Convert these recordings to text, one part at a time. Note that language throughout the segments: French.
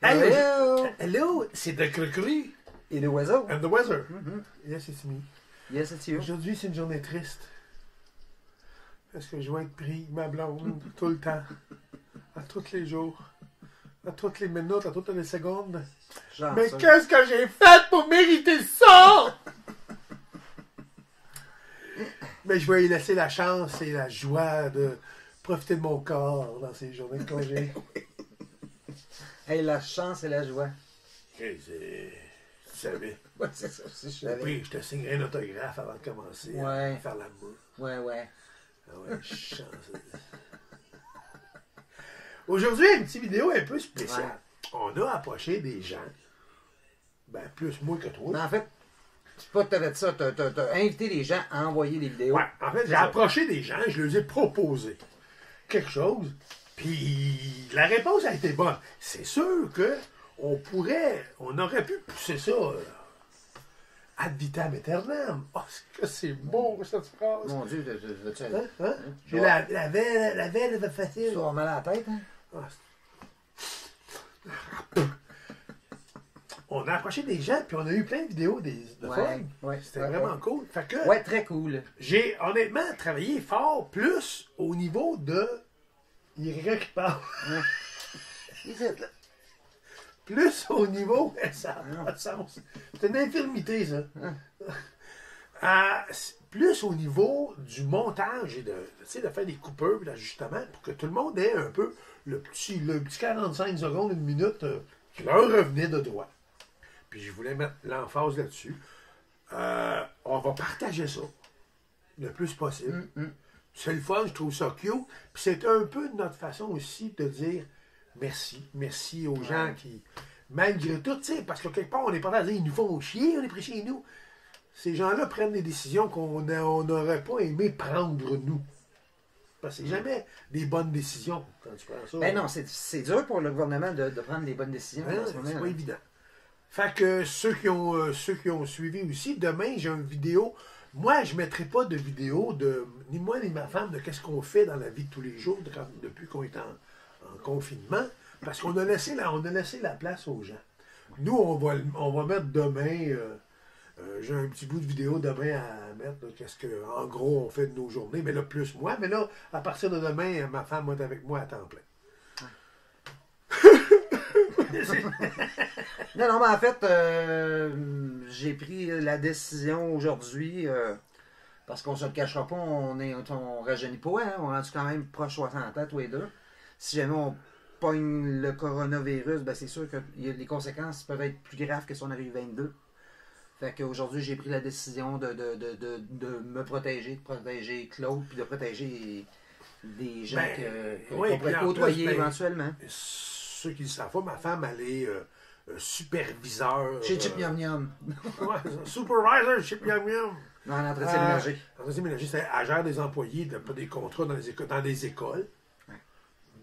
Hey, Hello! hello, c'est de Cricri Et le oiseau? and the weather. Mhm. Yes, it's me. Yes, it's you. Aujourd'hui, c'est une journée triste. Parce que je vais être pris, ma blonde, tout le temps. À tous les jours. À toutes les minutes, à toutes les secondes. Genre Mais ça. qu'est-ce que j'ai fait pour mériter ça? Mais je vais lui laisser la chance et la joie de profiter de mon corps dans ces journées de congé. Hey, la chance et la joie. Hey, c'est... Tu savais. Ouais, c'est ça aussi, je Après, savais. je te signerai un autographe avant de commencer Ouais. à faire l'amour. Ouais, ouais. Ah ouais, chance. Aujourd'hui, une petite vidéo un peu spéciale. Ouais. On a approché des gens. Ben, plus moi que toi. Mais en fait, c'est pas que t'avais dit ça, t'as invité les gens à envoyer des vidéos. Ouais, en fait, j'ai approché des gens, je leur ai proposé quelque chose, puis la réponse a été bonne. C'est sûr que on aurait pu pousser ça ad vitam aeternam. Oh, c'est que c'est beau, cette phrase. Mon Dieu, veux-tu Hein? Hein? J'ai Ouais. la veine de facile. Tu vas mal à la tête, hein? Ah, on a approché des gens, puis on a eu plein de vidéos de Ouais, fun. ouais, C'était ouais, vraiment ouais. cool. Fait que Ouais, très cool. j'ai honnêtement travaillé fort plus au niveau de. Il y a quelqu'un qui parle. Plus au niveau. Ça n'a pas de sens. C'est une infirmité, ça. Plus au niveau du montage et de faire des coupeurs et d'ajustements pour que tout le monde ait un peu le petit 45 secondes, une minute qui leur revenait de droit. Puis je voulais mettre l'emphase là-dessus. On va partager ça le plus possible. C'est le fun, je trouve ça cute. Puis c'est un peu notre façon aussi de dire merci. Merci aux gens qui, malgré tout, tu sais, parce que quelque part, on n'est pas là à dire ils nous font chier, on est pris chez nous. Ces gens-là prennent des décisions qu'on n'aurait pas aimé prendre, nous. Parce que c'est jamais des bonnes décisions quand tu prends ça. Ben non, c'est dur pour le gouvernement de prendre les bonnes décisions Ben, en ce moment. c'est pas là. évident. Fait que ceux qui ont suivi aussi, demain, j'ai une vidéo. Moi, je ne mettrai pas de vidéo de ni moi ni ma femme de qu'est-ce qu'on fait dans la vie de tous les jours depuis qu'on est en confinement, parce qu'on a laissé la place aux gens. Nous, on va mettre demain, j'ai un petit bout de vidéo demain à mettre, là, qu'est-ce que, en gros, on fait de nos journées, mais là, plus moi. Mais là, à partir de demain, ma femme va être avec moi à temps plein. Non, mais en fait, j'ai pris la décision aujourd'hui, parce qu'on se le cachera pas, on rajeunit pas, hein, on est rendu quand même proche 60 ans, tous les deux. Si jamais on pogne le coronavirus, ben c'est sûr que les conséquences peuvent être plus graves que si on arrive 22. Fait qu'aujourd'hui, j'ai pris la décision de me protéger, de protéger Claude, puis de protéger des gens qu'on oui, pourrait puis en côtoyer plus, éventuellement. Ceux qui ne le savent pas, ma femme, elle est superviseur. Chez Chip Yum Yum. Ouais, supervisor, Chip Yum Yum. Non, en entretien ménager. Entretien ménager, c'est elle gère des employés, pas des contrats dans les écoles.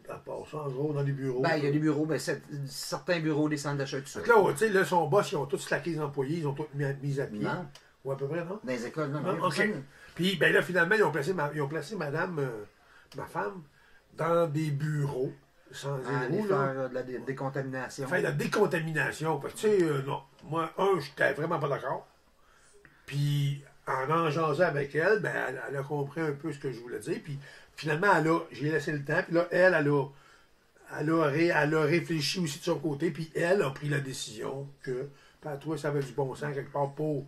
À part ça, en gros, dans les bureaux. Ben, il y a des bureaux, ben, certains bureaux, des centres d'achat, tout ça. Donc là, tu sais, là, son boss, ils ont tous slacké les employés, ils ont tous mis à pied. Non. Ou à peu près, non? Dans les écoles, non. Non, OK. Puis, ben là, finalement, ils ont placé madame, ma femme, dans des bureaux, sans Aller zéro, faire là. de la décontamination. Faire de la décontamination. Fait que, tu sais, non. Moi, j'étais vraiment pas d'accord. Puis, en jasant avec elle, ben, elle a compris un peu ce que je voulais dire. Puis, finalement, j'ai laissé le temps. Puis là, elle a réfléchi aussi de son côté. Puis, elle a pris la décision que, ben, toi, ça avait du bon sens quelque part pour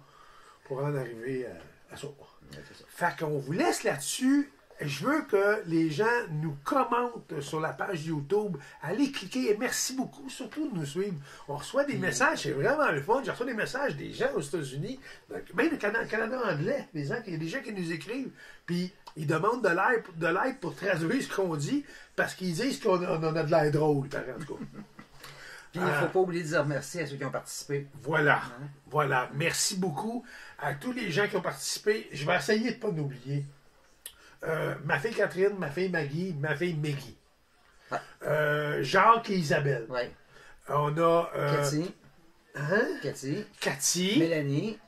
en arriver à ça. Ouais, c'est ça. Fait qu'on vous laisse là-dessus. Je veux que les gens nous commentent sur la page YouTube. Allez cliquer et merci beaucoup, surtout de nous suivre. On reçoit des messages, c'est vraiment le fun. Je reçois des messages des gens aux États-Unis, même au Canada anglais. Il y a des gens qui nous écrivent. Puis ils demandent de l'aide pour traduire ce qu'on dit parce qu'ils disent qu'on a de l'air drôle, en tout cas. Puis il ne faut pas oublier de dire merci à ceux qui ont participé. Voilà. Voilà. Merci beaucoup à tous les gens qui ont participé. Je vais essayer de ne pas l'oublier. Ma fille Catherine, ma fille Maggie, ma fille Meggy. Ouais. Jacques et Isabelle. Ouais. On a Cathy. hein? Cathy. Mélanie.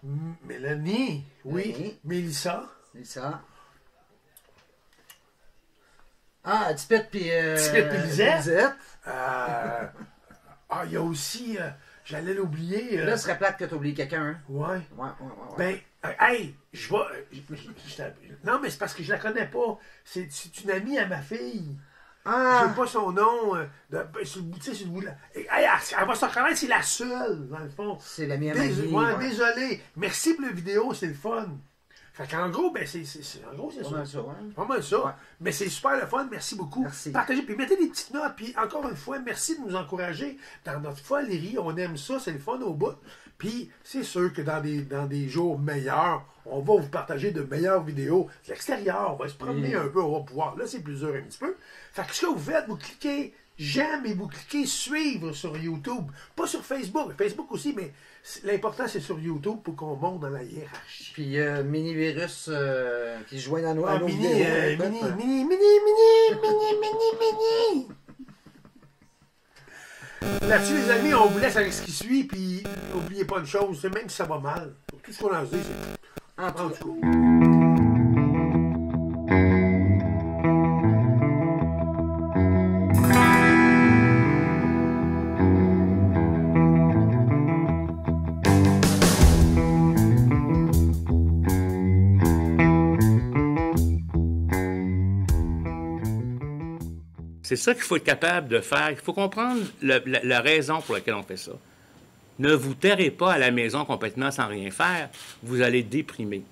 Mélanie. Oui. Mélanie. Mélissa. Lisa. Ah, Tipette puis Lisette. Il y a aussi, j'allais l'oublier. Là, ce serait plate que tu oublies quelqu'un. Hein? Ouais. Ouais. Ben, hey, je vais. Non, mais c'est parce que je la connais pas. C'est une amie à ma fille. Ah! J'ai pas son nom. Sur le bout de la... Hey, elle va se reconnaître, c'est la seule, dans le fond. C'est la mienne amie. Désolé. Merci pour la vidéo, c'est le fun. Fait qu'en gros, ben c'est ça. C'est vraiment ça. Ouais. Mais c'est super le fun. Merci beaucoup. Merci. Partagez, puis mettez des petites notes. Puis encore une fois, merci de nous encourager dans notre folerie. On aime ça, c'est le fun au bout. Puis c'est sûr que dans des jours meilleurs, on va vous partager de meilleures vidéos de l'extérieur. On va se promener un peu, on va pouvoir. Là, c'est plus dur un petit peu. Fait que ce que vous faites, vous cliquez j'aime et vous cliquez suivre sur YouTube. Pas sur Facebook. Facebook aussi, mais l'important, c'est sur YouTube pour qu'on monte dans la hiérarchie. Puis Mini-Virus qui se joint à nos Mini. Là-dessus, les amis, on vous laisse avec ce qui suit, puis n'oubliez pas une chose, même si ça va mal, tout ce qu'on a dit, c'est en tout cas. C'est ça qu'il faut être capable de faire. Il faut comprendre la raison pour laquelle on fait ça. Ne vous terrez pas à la maison complètement sans rien faire. Vous allez déprimer.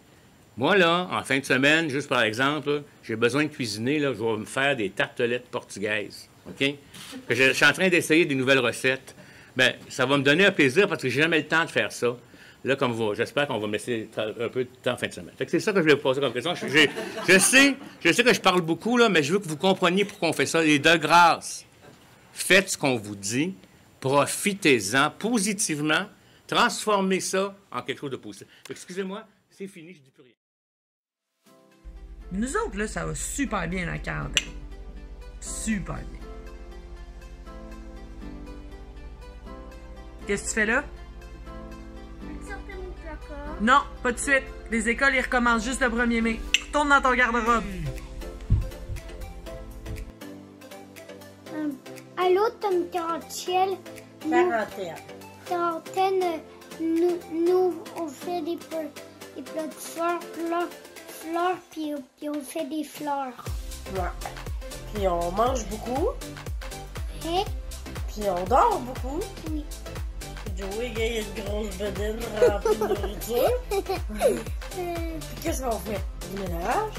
Moi, là, en fin de semaine, juste par exemple, j'ai besoin de cuisiner. Là, je vais me faire des tartelettes portugaises. OK? Je suis en train d'essayer des nouvelles recettes. Bien, ça va me donner un plaisir parce que j'ai jamais le temps de faire ça. Là, j'espère qu'on va me laisser un peu de temps en fin de semaine. Fait que c'est ça que je vais vous poser comme question. Je sais que je parle beaucoup, là, mais je veux que vous compreniez pourquoi on fait ça. Et de grâce, faites ce qu'on vous dit, profitez-en positivement, transformez ça en quelque chose de positif. Excusez-moi, c'est fini, je dis plus rien. Nous autres, là, ça va super bien la quarantaine. Super bien. Qu'est-ce que tu fais là? Non, pas de suite. Les écoles, ils recommencent juste le 1er mai. Retourne dans ton garde-robe. Allô, Tom Quarantiel. Quarantaine, nous, on fait des plats de fleurs, puis on fait des fleurs. Ouais. Puis on mange beaucoup. Et? Puis on dort beaucoup. Oui. Joey, il y a une grosse bedaine remplie de nourriture. Puis qu'est-ce qu'on fait? Du ménage?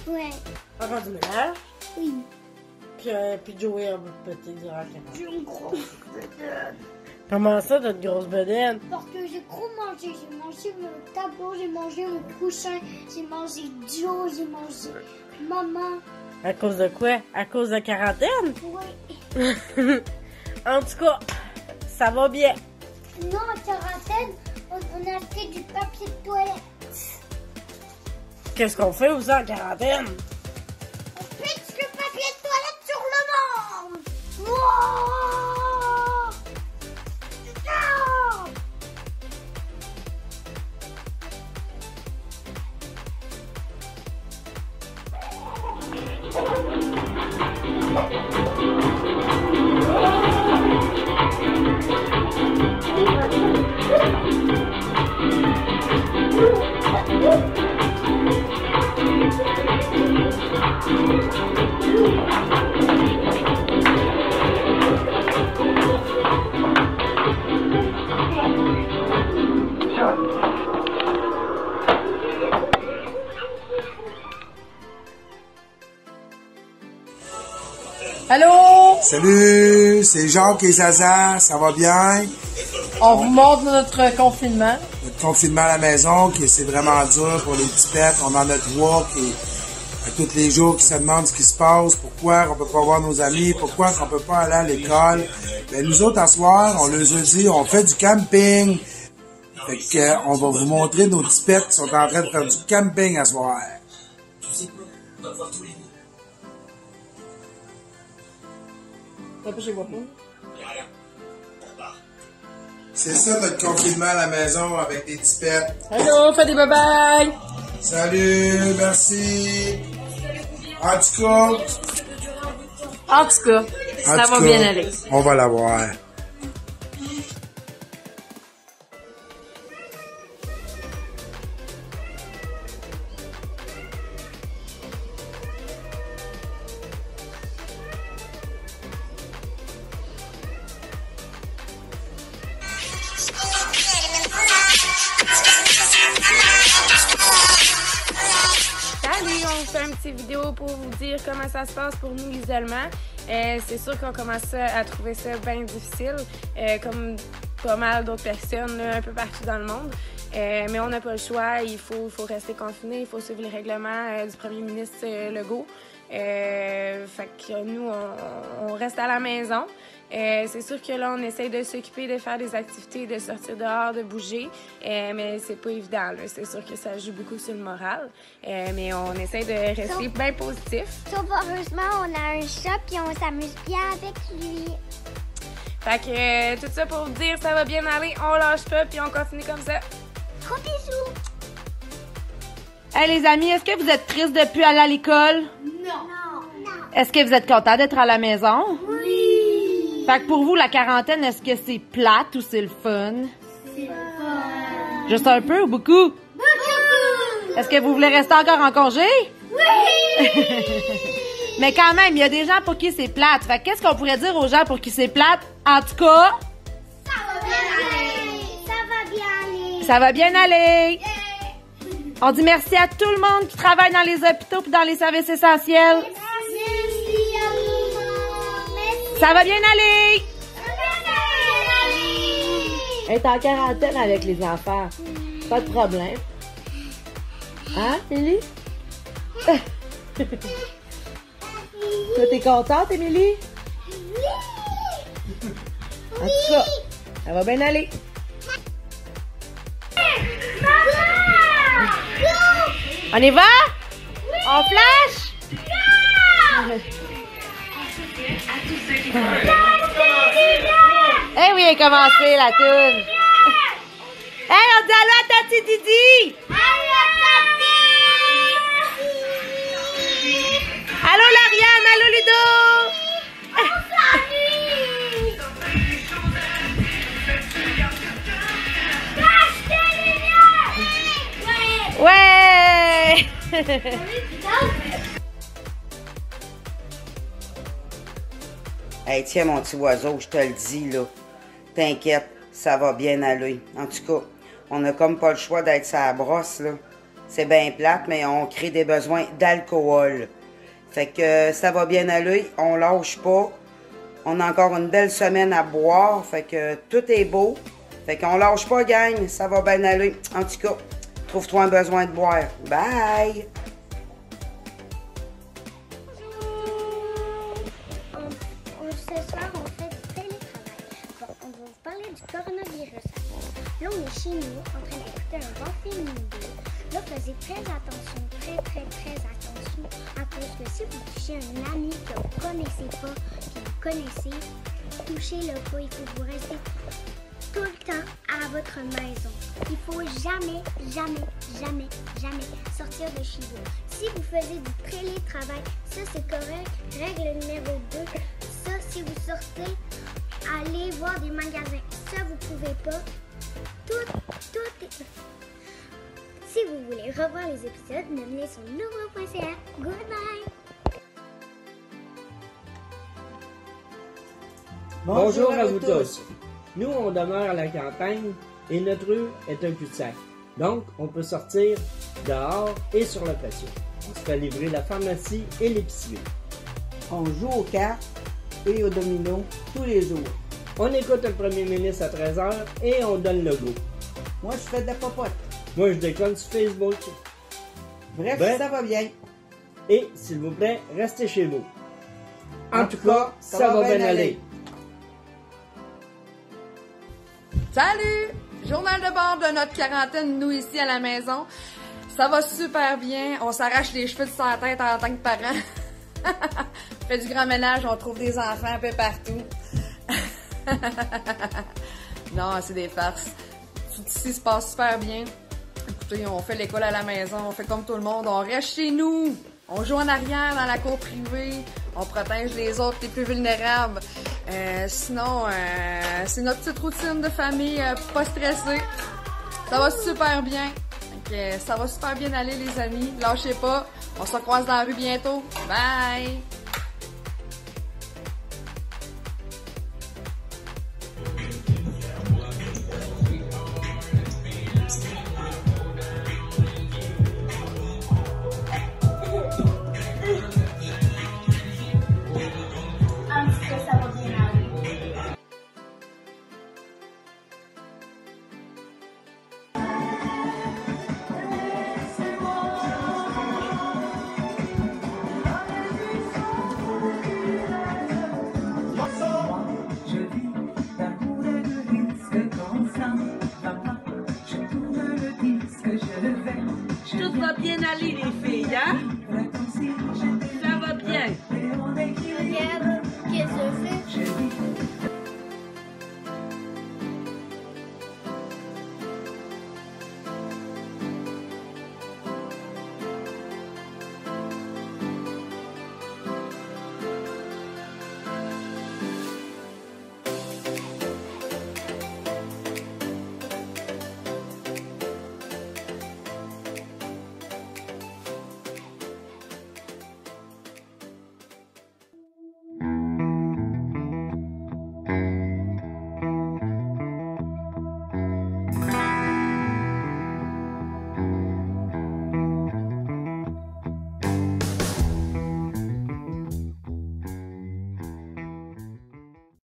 Ouais. Encore du ménage? Oui. Puis Joey a pété durant la caméra. J'ai une grosse bedaine. Comment ça, t'as une grosse bedaine? Parce que j'ai trop mangé. J'ai mangé mon tableau, j'ai mangé mon coussin, j'ai mangé Joe, j'ai mangé maman. À cause de quoi? À cause de la quarantaine? Oui. En tout cas, ça va bien. Non, en quarantaine, on a acheté du papier de toilette. Qu'est-ce qu'on fait aussi en quarantaine? On pitche le papier de toilette sur le monde! Wow! Non! Allô? Salut, c'est Jacques et Zaza, ça va bien? On vous montre notre confinement. Notre confinement à la maison, c'est vraiment dur pour les petits pets. On en a 3 qui, tous les jours, qui se demandent ce qui se passe, pourquoi on peut pas voir nos amis, pourquoi on peut pas aller à l'école. Ben, nous autres, à soir, on leur a dit, on fait du camping. Fait que, on va vous montrer nos petits pets qui sont en train de faire du camping à soir. C'est ça notre confinement à la maison avec des petits pets. Allô, fais des bye-bye! Salut, merci. En tout cas, En tout cas, ça va bien aller. On va la voir. On vous fait une petite vidéo pour vous dire comment ça se passe pour nous l'isolement. C'est sûr qu'on commence à trouver ça bien difficile, comme pas mal d'autres personnes là, un peu partout dans le monde. Mais on n'a pas le choix, il faut rester confiné, il faut suivre les règlements du premier ministre Legault. Fait que nous, on reste à la maison. C'est sûr que là, on essaie de s'occuper, de faire des activités, de sortir dehors, de bouger, mais c'est pas évident. C'est sûr que ça joue beaucoup sur le moral, mais on essaie de rester bien positif. Sauf heureusement, on a un chat puis on s'amuse bien avec lui. Fait que tout ça pour vous dire, ça va bien aller, on lâche pas puis on continue comme ça. Gros bisous! Hey les amis, est-ce que vous êtes tristes de plus aller à l'école? Non. Est-ce que vous êtes contents d'être à la maison? Oui! Fait que pour vous, la quarantaine, est-ce que c'est plate ou c'est le fun? C'est fun! Juste un peu ou beaucoup? Beaucoup! Est-ce que vous voulez rester encore en congé? Oui! Mais quand même, il y a des gens pour qui c'est plate. Fait que qu'est-ce qu'on pourrait dire aux gens pour qui c'est plate? En tout cas... Ça va bien aller! Ça va bien aller! Ça va bien aller! On dit merci à tout le monde qui travaille dans les hôpitaux et dans les services essentiels. Merci à tout le monde! Merci! Ça va bien aller! Ça va bien aller! Être en quarantaine avec les enfants. Pas de problème. Hein, Émilie? Toi, t'es contente, Émilie? Oui! En tout cas, ça va bien aller. On y va? Oui! On flash? Eh oui, elle a commencé la toune. Hey, on dit allô à Tati Didi! Allô, Tati! Allô Lauriane, allô Ludo! Ouais! Hey, tiens, mon petit oiseau, je te le dis, là. T'inquiète, ça va bien aller. En tout cas, on n'a comme pas le choix d'être sa brosse, là. C'est bien plate, mais on crée des besoins d'alcool. Fait que ça va bien aller, on lâche pas. On a encore une belle semaine à boire, fait que tout est beau. Fait qu'on lâche pas, gang, ça va bien aller. En tout cas, trouve-toi un besoin de boire. Bye! Ce soir, on fait du télétravail. Bon, on va vous parler du coronavirus. Là, on est chez nous, en train d'écouter un bon film vidéo. Là, faites très attention, très attention, à cause que si vous touchez un ami que vous ne connaissez pas, que vous connaissez, touchez-le pas, il faut vous rester tout le temps à votre maison. Il faut jamais sortir de chez vous. Si vous faisiez du télétravail, ça c'est correct. Règle numéro 2, ça si vous sortez, allez voir des magasins. Ça vous pouvez pas. Tout est... Si vous voulez revoir les épisodes, venez sur nouveau.ca. Goodbye! Bonjour à vous tous. Nous, on demeure à la campagne et notre rue est un cul-de-sac. Donc, on peut sortir dehors et sur le patio. On se fait livrer la pharmacie et l'épicerie. On joue aux cartes et aux dominos tous les jours. On écoute le premier ministre à 13h et on donne le go. Moi, je fais de la popote. Moi, je déconne sur Facebook. Bref, ça va bien. Et, s'il vous plaît, restez chez vous. En tout cas, ça va bien aller. Salut! Journal de bord de notre quarantaine, nous ici à la maison. Ça va super bien. On s'arrache les cheveux de sa tête en tant que parents. On fait du grand ménage, on trouve des enfants un peu partout. Non, c'est des farces. Tout ici se passe super bien. Écoutez, on fait l'école à la maison, on fait comme tout le monde, on reste chez nous. On joue en arrière dans la cour privée. On protège les autres, les plus vulnérables. Sinon, c'est notre petite routine de famille, pas stressée. Ça va super bien. Donc, ça va super bien aller, les amis. Lâchez pas. On se recroise dans la rue bientôt. Bye! Tout va bien aller, les filles, hein? Ça va bien. Regarde, qu'est-ce que je fais?